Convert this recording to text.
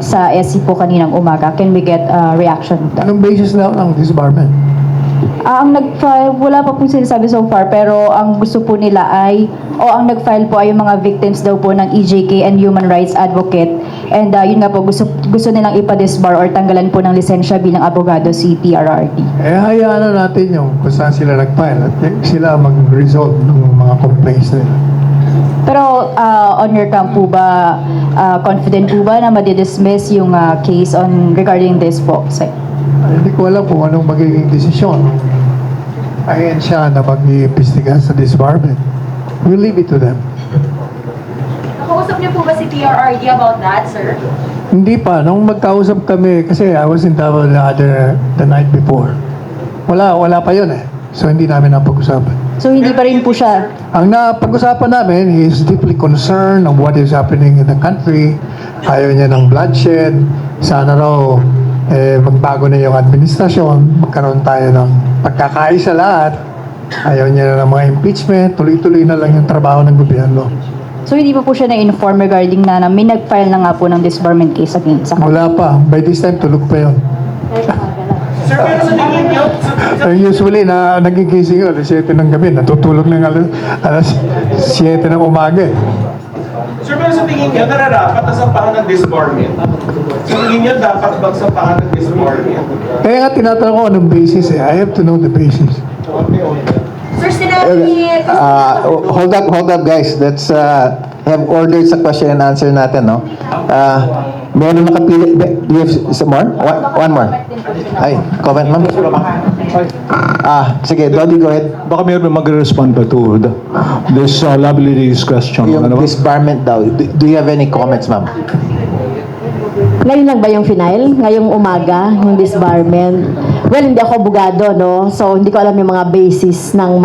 sa SC po kaninang umaga. Can we get a reaction to that? Anong basis na ng disbarment? Ang nag-file, wala pa pong sinasabi so far, pero ang gusto po nila ay, ang nag-file po ay yung mga victims daw po ng EJK and Human Rights Advocate. And yun nga po, gusto nilang ipa-disbar or tanggalan po ng lisensya bilang abogado si PRRD. Hayaan na natin yung kung saan sila nag-file at sila mag-resolve ng mga complaints nila. Pero on your camp po ba, confident po ba na madidismiss yung case regarding this po? Hindi ko alam kung anong magiging desisyon. Ayan siya na mag-iimbestiga sa disbarment. We'll leave it to them. Nakausap niyo po ba si PRRD about that, sir? Hindi pa. Nung magkausap kami, kasi I was in Davao the night before. Wala pa yun eh. So hindi namin napag-usapan. So hindi pa rin po siya. Ang napag-usapan namin, he is deeply concerned of what is happening in the country. Ayaw niya ng bloodshed. Sana raw magbago na yung administrasyon. Magkaroon tayo ng pagkakaisa lahat. Ayaw niya na ng mga impeachment. Tuloy-tuloy na lang yung trabaho ng gobyerno. So hindi pa po siya na-inform regarding na may nag-file na nga po ng disbarment case against sa kanya. Wala pa. By this time, tulog pa yun. Sir, pero sa tingin niyo, Usually, nagigising yun. Alas 7 ng gabi. Natutulog lang alas 7 ng umaga eh. sir, pero sa tingin niyo, nararapat na sampahan ng disbarment? Sa tingin niyo, dapat bang sampahan ng disbarment? Kaya nga tinatanong ko anong basis eh. I have to know the basis. Sir, sinabi Hold up guys. Let's have ordered sa question and answer natin, no? Meron nakapili. Do you have some more? One more. Ay, comment ma'am. Sige, Dolly, go ahead. Baka mayroon mag-respond pa to this lovely lady's question. Yung Ano ba? disbarment daw. Do you have any comments, ma'am? Ngayon lang ba yung final? Ngayong umaga, yung disbarment? Well, hindi ako abogado, no? So, hindi ko alam yung mga basis ng